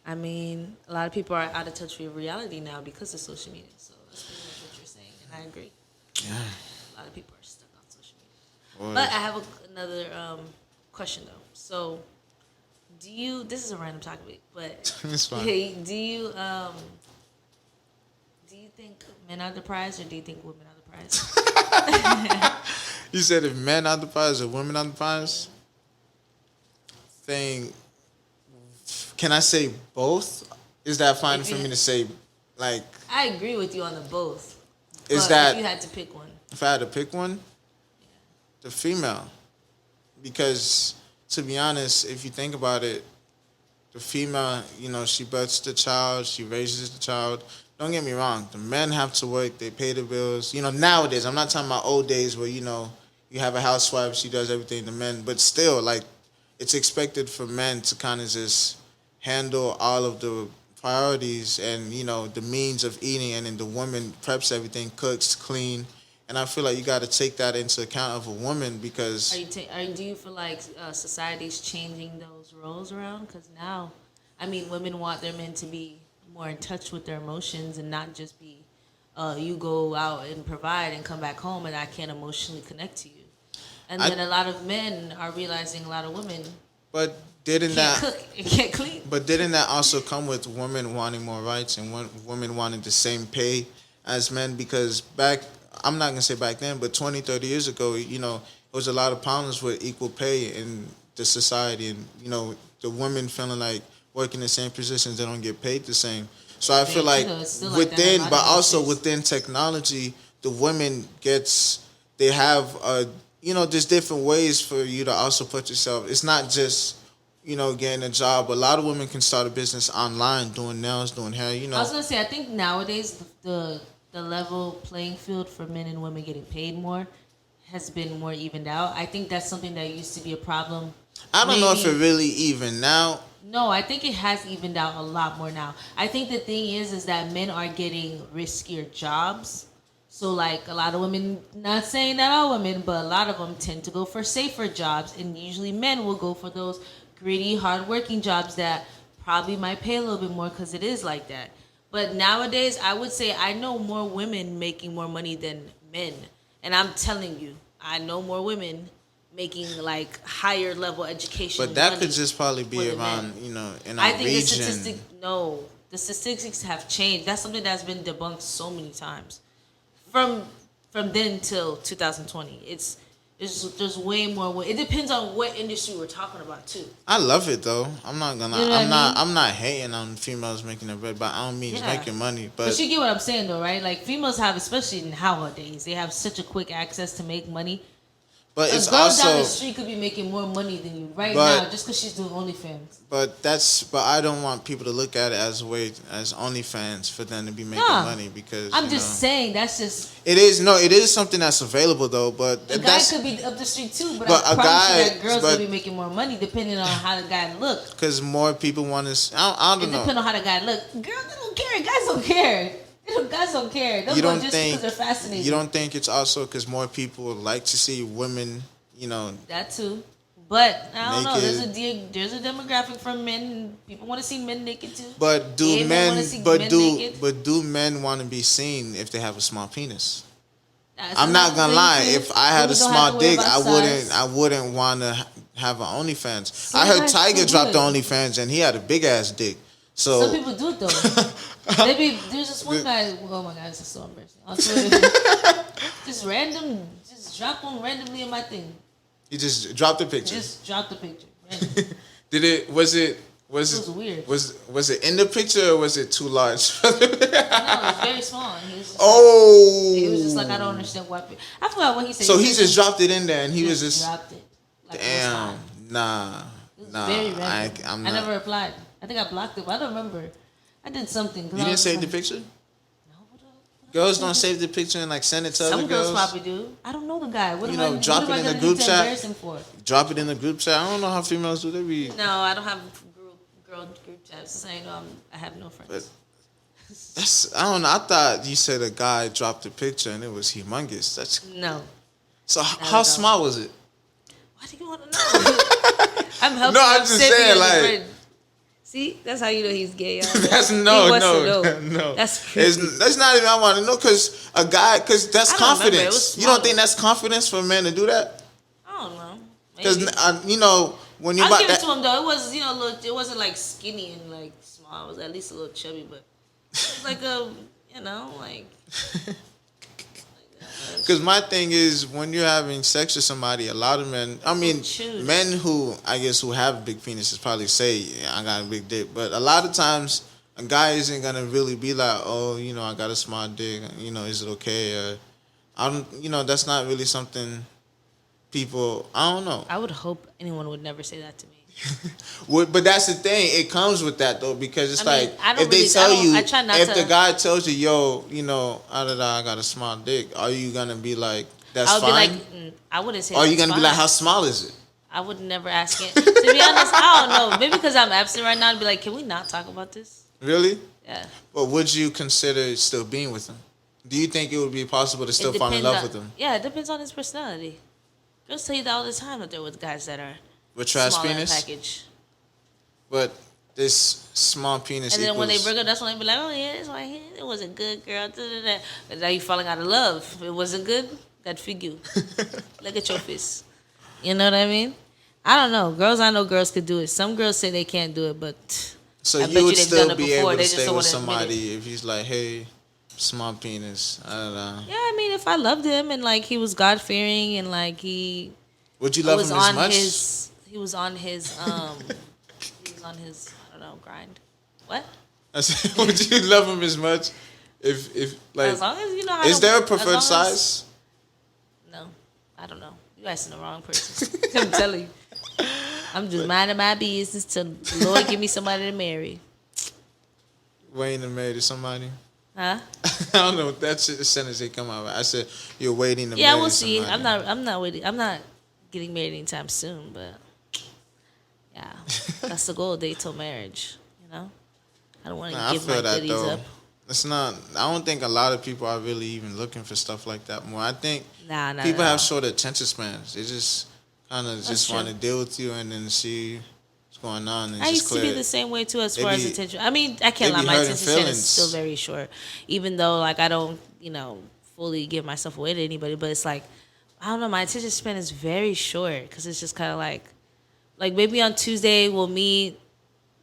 I mean, a lot of people are out of touch with reality now because of social media. So that's pretty much what you're saying, and I agree. Yeah. A lot of people are stuck on social media. But I have another question though. So, do you? This is a random topic, but it's fine. Do you think men are the prize, or do you think women are the prize? You said if men are the prize or women are the prize? Can I say both? Is that fine for me to say, like... I agree with you on the both. Is that... if you had to pick one. If I had to pick one? Yeah. The female. Because, to be honest, if you think about it, the female, you know, she births the child, she raises the child. Don't get me wrong. The men have to work, they pay the bills. You know, nowadays, I'm not talking about old days where, you know, you have a housewife, she does everything, the men. But still, like, it's expected for men to kind of just handle all of the priorities and, you know, the means of eating, and then the woman preps everything, cooks, clean. And I feel like you got to take that into account of a woman because... do you feel like society's changing those roles around? Because now, I mean, women want their men to be more in touch with their emotions and not just be, you go out and provide and come back home and I can't emotionally connect to you. And then a lot of men are realizing a lot of women can't cook and can't clean. But didn't that also come with women wanting more rights and women wanting the same pay as men? Because I'm not going to say back then, but 20, 30 years ago, you know, there was a lot of problems with equal pay in the society. And, you know, the women feeling like working the same positions, they don't get paid the same. So I feel like within, but also within technology, the women they have you know, there's different ways for you to also put yourself. It's not just, you know, getting a job. A lot of women can start a business online, doing nails, doing hair, you know. I was going to say, I think nowadays the level playing field for men and women getting paid more has been more evened out. I think that's something that used to be a problem. I don't know if it really even now. No, I think it has evened out a lot more now. I think the thing is that men are getting riskier jobs. So, like, a lot of women, not saying that all women, but a lot of them tend to go for safer jobs. And usually men will go for those gritty, hard-working jobs that probably might pay a little bit more because it is like that. But nowadays, I would say I know more women making more money than men. And I'm telling you, I know more women making, like, higher-level education. But that could just probably be around, you know, in our region. The statistics have changed. That's something that's been debunked so many times. From then till 2020, There's way more. It depends on what industry we're talking about too. I love it though. I'm not gonna. You know I'm not hating on females making their bread, but I don't mean making money. But you get what I'm saying though, right? Like females have, especially nowadays, they have such a quick access to make money. But it's girl also down the street could be making more money than you now just because she's doing OnlyFans. But I don't want people to look at it as OnlyFans for them to be making money because I'm just saying that's just it is something that's available though. But a guy could be up the street too. But I promise you that girls could be making more money depending on how the guy look. Because more people want to. I don't know. Depending on how the guy look, girls don't care. Guys don't care. Guys don't care. Those just because they're fascinated. You don't think it's also because more people like to see women, That too. But I don't know. There's a demographic for men. People want to see men naked too. But do men want to be seen if they have a small penis? I'm not gonna lie. If I had a small dick, I wouldn't want to have an OnlyFans. I heard Tiger dropped the OnlyFans and he had a big ass dick. So some people do it though. Maybe there's this one guy. Oh my god, this is so embarrassing. On Twitter, just drop one randomly in my thing. He just dropped the picture. Just dropped the picture. Was it weird. Was it in the picture or was it too large? No, it was very small. He was just like, I don't understand why. I forgot what he said. So he just dropped it in there and he was just dropped it. Like damn. Nah. Very random. I never replied. I think I blocked it, but I don't remember. I did something. You didn't save the picture? No. Girls don't save the picture and send it to other girls. Some girls probably do. I don't know the guy. Drop it in the group chat. Drop it in the group chat. I don't know how females do that. No, I don't have girl group chats. So I have no friends. But I don't know. I thought you said a guy dropped a picture and it was humongous. No. So how small was it? Why do you want to know? I'm helping. No, I'm just saying See, that's how you know he's gay. That's no. That's crazy. That's not even I want to know because that's confidence. You don't think that's confidence for a man to do that? I don't know. Because when you I'll give it to him though. It was it wasn't like skinny and like small. It was at least a little chubby, but it was like Because my thing is, when you're having sex with somebody, a lot of men, men who have big penises probably say, yeah, I got a big dick. But a lot of times, a guy isn't going to really be like, oh, I got a small dick. Is it okay? That's not really something people, I don't know. I would hope anyone would never say that to me. But that's the thing. It comes with that though, because it's if the guy tells you, yo, I got a small dick, are you gonna be like, that's fine? I would be like, I wouldn't say. Or are you gonna be like, how small is it? I would never ask it. To be honest, I don't know. Maybe because I'm absent right now, I'd be like, can we not talk about this? Really? Yeah. But would you consider still being with him? Do you think it would be possible to still fall in love with him? Yeah, it depends on his personality. Girls tell you that all the time that they're with guys that are. With trash penis? Package. But this small penis. And then when they break up, that's when they be like, oh yeah, this one here, it wasn't good, girl. But now you falling out of love. If it wasn't good, God figure. Look at your fist. You know what I mean? I don't know. I know girls could do it. Some girls say they can't do it, but so you would still be able to stay with somebody if he's like, hey, small penis. I don't know. Yeah, I mean, if I loved him and like he was God fearing and like he. Would you love him as much? He was on his I don't know, grind. What? I said, would you love him as much if like, as long as you know how is there a preferred size? No, I don't know. You asking the wrong person. I'm telling you. I'm just minding my business till the Lord give me somebody to marry. Waiting to marry somebody? Huh? I don't know. That's the sentence they come out with. I said you're waiting to marry somebody. Yeah, we'll see. Somebody. I'm not waiting. I'm not getting married anytime soon, but yeah, that's the goal. Date till marriage. I don't want to give my goodies up. It's not. I don't think a lot of people are really even looking for stuff like that more. I think people have short attention spans. They just kind of want to deal with you and then see what's going on. And I used to be the same way too as far as attention. I mean, I can't lie. My attention span is still very short, even though like I don't fully give myself away to anybody. But it's like, I don't know, my attention span is very short because it's just kind of like maybe on Tuesday we'll meet,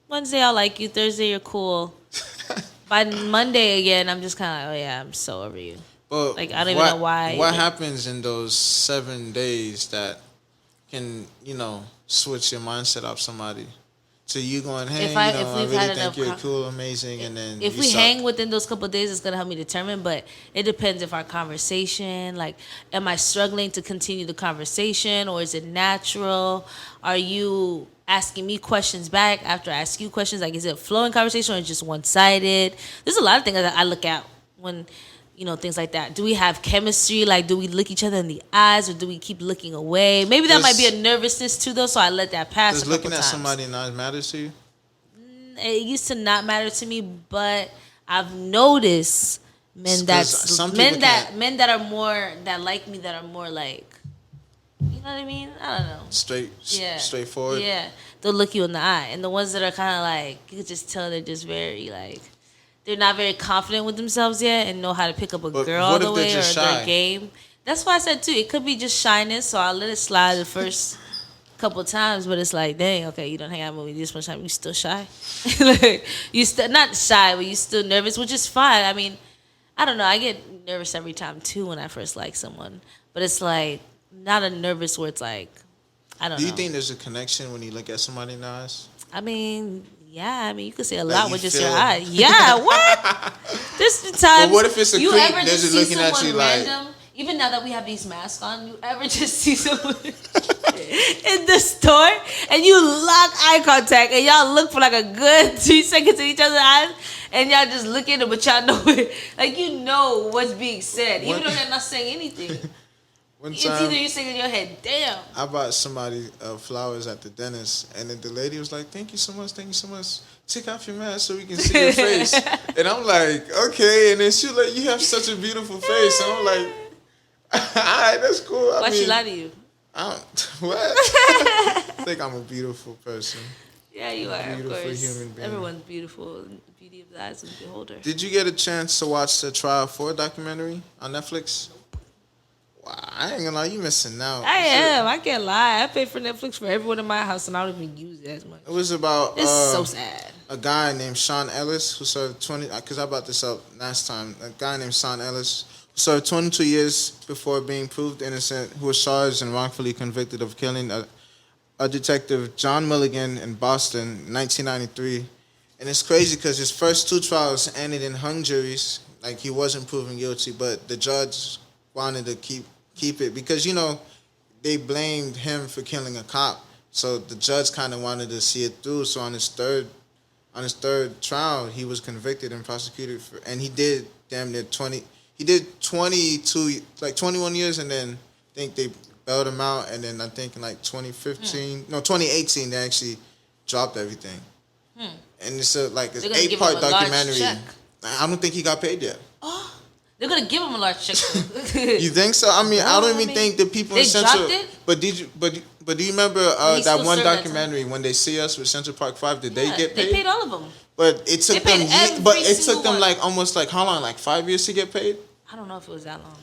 Wednesday I'll like you, Thursday you're cool. By Monday again, I'm just kind of like, oh yeah, I'm so over you. But like I don't even know why. What happens in those 7 days that can switch your mindset off somebody? So you going, hey, I really think you're cool, amazing, and then if we hang within those couple of days, it's gonna help me determine. But it depends if our conversation, like, am I struggling to continue the conversation, or is it natural? Are you asking me questions back after I ask you questions? Like, is it a flowing conversation or just one sided? There's a lot of things that I look at when. Things like that. Do we have chemistry? Like, do we look each other in the eyes, or do we keep looking away? Maybe that might be a nervousness too, though. So I let that pass. Does looking at somebody not matter to you? It used to not matter to me, but I've noticed men that like me that are more like, you know what I mean? I don't know. Straightforward. Yeah, they'll look you in the eye, and the ones that are kind of like, you can just tell they're just very like. They're not very confident with themselves yet and know how to pick up a girl all the way or their game. That's why I said, too, it could be just shyness, so I'll let it slide the first couple of times, but it's like, dang, okay, you don't hang out with me this much time, you still shy? Like, you still, not shy, but you still nervous, which is fine. I mean, I don't know, I get nervous every time, too, when I first like someone. But it's like, not a nervous where it's like, I don't know. Do you think there's a connection when you look at somebody in the eyes? I mean... Yeah, I mean, you could say a lot with just your eyes. Yeah, what? There's the times. But what if it's a creep? They're just looking at you random, like. Even now that we have these masks on, you ever just see someone in the store and you lock eye contact and y'all look for like a good 2 seconds in each other's eyes and y'all just look at it, but y'all know it. Like, you know what's being said, even though they're not saying anything. It's either you saying in your head, damn. I bought somebody flowers at the dentist, and then the lady was like, thank you so much. Take off your mask so we can see your face. And I'm like, okay. And then she like, you have such a beautiful face. And I'm like, all right, that's cool. Why'd she lie to you? What? I think I'm a beautiful person. Yeah, you are, beautiful, of course. Human being. Everyone's beautiful. The beauty of the eyes of the beholder. Did you get a chance to watch the Trial 4 documentary on Netflix? Wow, I ain't gonna lie, you missing out. I am. I can't lie. I pay for Netflix for everyone in my house, and I don't even use it as much. It was about it's so sad. A guy named Sean Ellis who served 20. Because I brought this up last time. A guy named Sean Ellis who served 22 years before being proved innocent, who was charged and wrongfully convicted of killing a detective, John Milligan, in Boston, in 1993. And it's crazy because his first 2 trials ended in hung juries. Like, he wasn't proven guilty, but the judge wanted to keep it because they blamed him for killing a cop, so the judge kind of wanted to see it through. So on his third trial, he was convicted and prosecuted and he did damn near 20. He did 21 years, and then I think they bailed him out, and then I think in like 2018 they actually dropped everything. And it's an 8-part documentary. I don't think he got paid yet. Oh. They're gonna give him a large check. You think so? I mean, I don't even think the people in Central. But do you remember that one documentary when They See Us with Central Park 5? Did they get paid? They paid all of them. But it took them. But it took them almost how long? 5 years to get paid? I don't know if it was that long.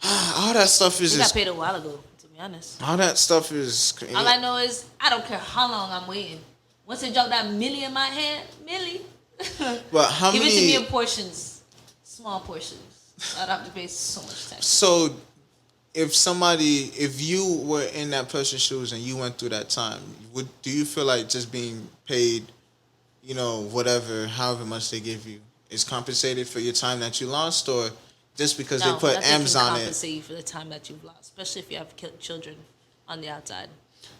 All that stuff is. They got paid a while ago, to be honest. All that stuff is. All I know is I don't care how long I'm waiting. Once they drop that milli in my hand, milli. But how many? Give it to me in portions, small portions. I'd have to pay so much tax. So, if you were in that person's shoes and you went through that time, do you feel like just being paid, whatever, however much they give you, is compensated for your time that you lost, or just because they put M's on it? Compensate you for the time that you've lost, especially if you have children on the outside.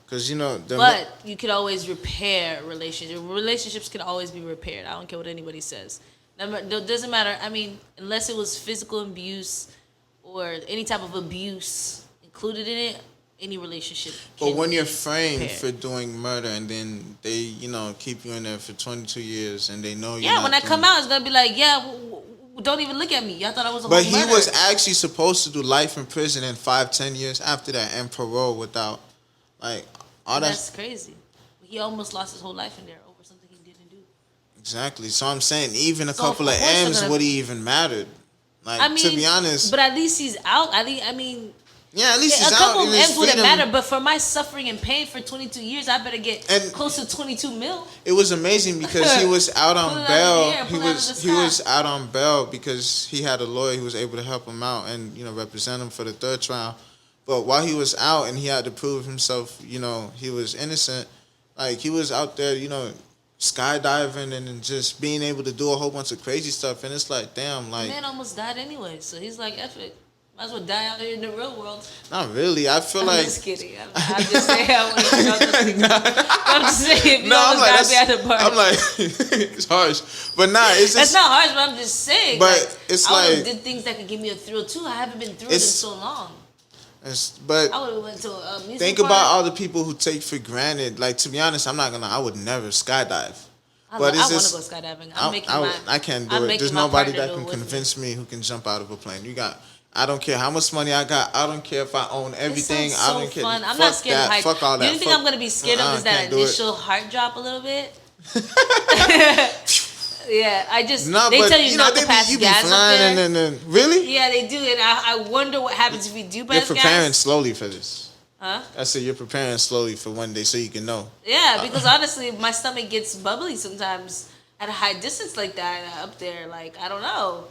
Because but you could always repair relationships. Relationships can always be repaired. I don't care what anybody says. It doesn't matter. I mean, unless it was physical abuse or any type of abuse included in it, any relationship. But when you're framed for doing murder and then they, keep you in there for 22 years and they know you're not when I come out, it's gonna be like, don't even look at me. Y'all thought I was a But whole he murderer. was actually supposed to do life in prison and 5-10 years after that and parole without, all that. That's crazy. He almost lost his whole life in there over something he didn't do. Exactly. So I'm saying even a couple of M's would have even mattered. To be honest. But at least he's out. I mean, Yeah, at least he's a out. couple in his M's wouldn't freedom. matter, but for my suffering and pain for 22 years, I better get close to 22 mil. It was amazing because he was out on bail. He was out on bail because he had a lawyer who was able to help him out and represent him for the third trial. But while he was out and he had to prove himself, he was innocent. Like he was out there, skydiving and just being able to do a whole bunch of crazy stuff. And it's like, damn, like the man almost died anyway, so he's like, F it. Might as well die out here in the real world. Not really. I feel like... I'm just kidding. I'm just saying. I'm just saying. I'm like, it's harsh. But nah, it's just... That's not harsh, but I'm just saying. But it's I like... did things that could give me a thrill, too. I haven't been through it in so long. But I would have went to a music think park. about all the people who take for granted. Like, to be honest, I'm not going to... I would never skydive. I want to go skydiving. I can't do it. There's nobody that can convince me who can jump out of a plane. I don't care how much money I got. I don't care if I own everything. I don't care. Fun. I'm not scared of heights. Fuck all that. The only thing I'm going to be scared of is that initial heart drop a little bit. Yeah, they tell you not to pass gas up there. Really? Yeah, they do. And I wonder what happens if you do pass gas. You're preparing slowly for this. Huh? I said you're preparing slowly for one day so you can know. Yeah, because honestly, my stomach gets bubbly sometimes at a high distance like that up there. Like, I don't know.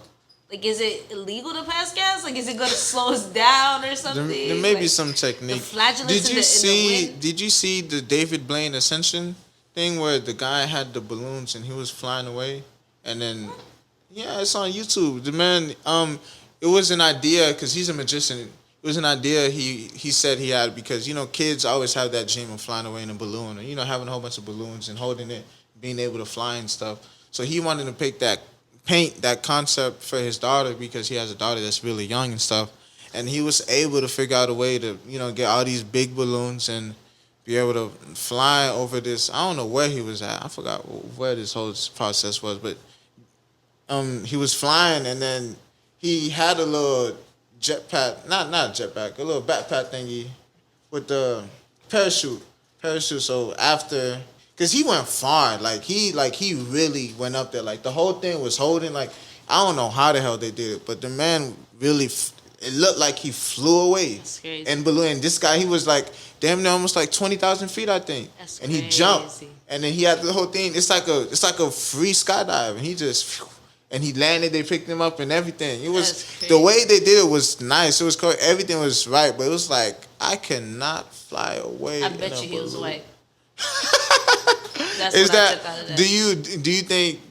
Like, is it illegal to pass gas? Like, is it going to slow us down or something? There may be some technique. The flatulence in the wind? Did you see the David Blaine Ascension thing where the guy had the balloons and he was flying away? And then, yeah, it's on YouTube. The man, it was an idea because he's a magician. It was an idea he said he had because, kids always have that dream of flying away in a balloon or, having a whole bunch of balloons and holding it, being able to fly and stuff. So he wanted to paint that concept for his daughter because he has a daughter that's really young and stuff. And he was able to figure out a way to, get all these big balloons and be able to fly over this. I don't know where he was at. I forgot where this whole process was, but he was flying and then he had a little jetpack, not jetpack, a little backpack thingy with the parachute. So after, cause he went far, he really went up there. Like the whole thing was holding. Like I don't know how the hell they did it, but the man really, it looked like he flew away. That's crazy. And balloon. This guy, he was like damn near almost like 20,000 feet, I think. That's and crazy. He jumped, and then he had the whole thing. It's like a free skydive, and he just. And he landed, they picked him up and everything. It was the way they did it was nice. It was cool. Everything was right, but it was like I cannot fly away. I bet you he was white. That's Is what that, I took out of that. Do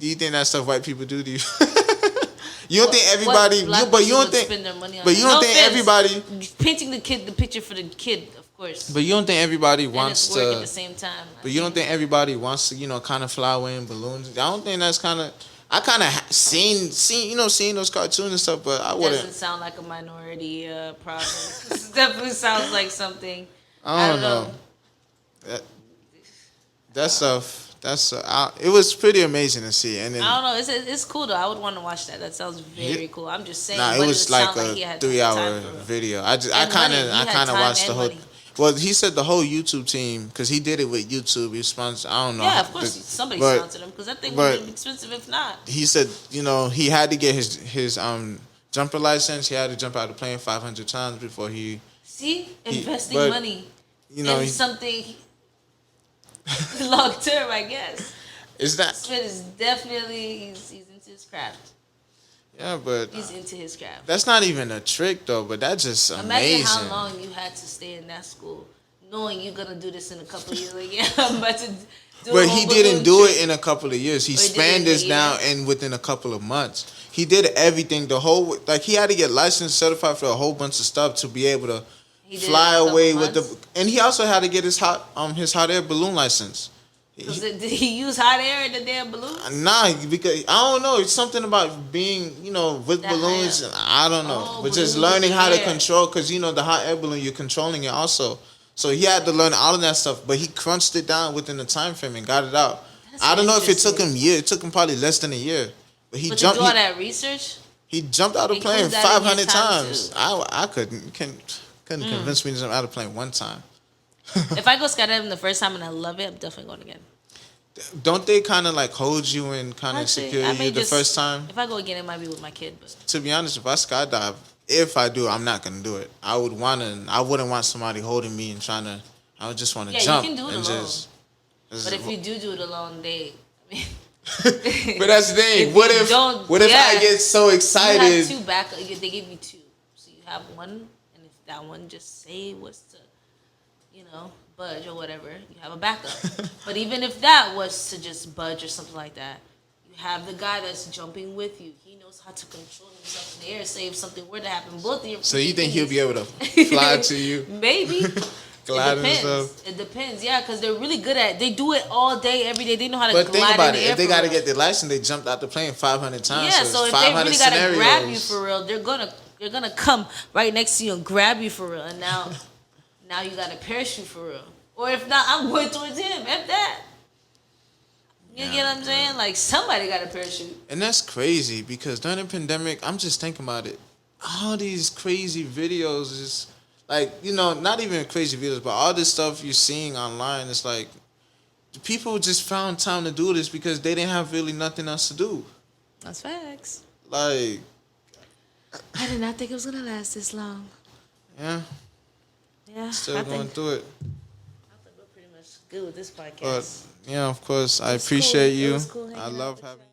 you think that stuff white people do to you? You don't think everybody but you don't think spend their money on but you don't think everybody painting the picture for the kid, of course. But you don't think everybody wants and it's work at the same time. But you don't think everybody wants to, kind of fly away in balloons? I don't think that's kind of I kind of seen those cartoons and stuff, but I wouldn't. Doesn't sound like a minority problem. It definitely sounds like something. I don't know. That stuff. It was pretty amazing to see. And then, I don't know. It's cool though. I would want to watch that. That sounds very cool. I'm just saying. Nah, it was like a 3-hour video. I kind of watched the whole. Money. Well, he said the whole YouTube team, because he did it with YouTube. He sponsored, I don't know. Yeah, of course, somebody sponsored him, because that thing would be expensive if not. He said, he had to get his jumper license. He had to jump out of the plane 500 times before he... See? Investing money in something long term, I guess. Is that... Smith is definitely, he's into his craft. Yeah, but he's into his craft. That's not even a trick, though. But that's just amazing. Imagine how long you had to stay in that school, knowing you're gonna do this in a couple of years. Like, yeah, I'm about to do. But he didn't do it in a couple of years. He spanned this down and within a couple of months. He did everything. He had to get licensed, certified for a whole bunch of stuff to be able to fly away with the. And he also had to get his hot air balloon license. Did he use hot air in the damn balloon? Nah, because I don't know. It's something about being, with balloons. I don't know. But just learning how to control, because, the hot air balloon, you're controlling it also. So he had to learn all of that stuff, but he crunched it down within the time frame and got it out. I don't know if it took him a year. It took him probably less than a year. But he jumped. To do all that research? He jumped out of the plane 500 times. I couldn't convince me to jump out of the plane one time. If I go skydiving the first time and I love it, I'm definitely going again. Don't they kind of hold you and kind of secure you the first time? If I go again, it might be with my kid. But to be honest, if I skydive, if I do, I'm not gonna do it. I wouldn't want somebody holding me and trying to. I would just want to jump. You can do it alone. But if you do it alone, but that's the thing. What if I get so excited? You have two backup. They give you two, so you have one, and if that one just was to, budge or whatever, you have a backup. But even if that was to just budge or something like that, you have the guy that's jumping with you. He knows how to control himself in the air. Say if something were to happen, both of you. So you think he'll be able to fly to you? Maybe. Glide it depends. It depends, yeah, because they're really good at it. They do it all day, every day. They know how to glide in the air. But think about it. If they got to get their license, they jumped out the plane 500 times. Yeah, so if they really got to grab you for real, they're gonna come right next to you and grab you for real. And now you got a parachute for real. Or if not, I'm going towards him. If that. You get what I'm saying? Like, somebody got a parachute. And that's crazy because during the pandemic, I'm just thinking about it. All these crazy videos is like, not even crazy videos, but all this stuff you're seeing online, it's like people just found time to do this because they didn't have really nothing else to do. That's facts. Like, I did not think it was going to last this long. Yeah. Yeah. Still going through it. I think we're pretty much good with this podcast. But, of course, I appreciate you. Cool I love having you.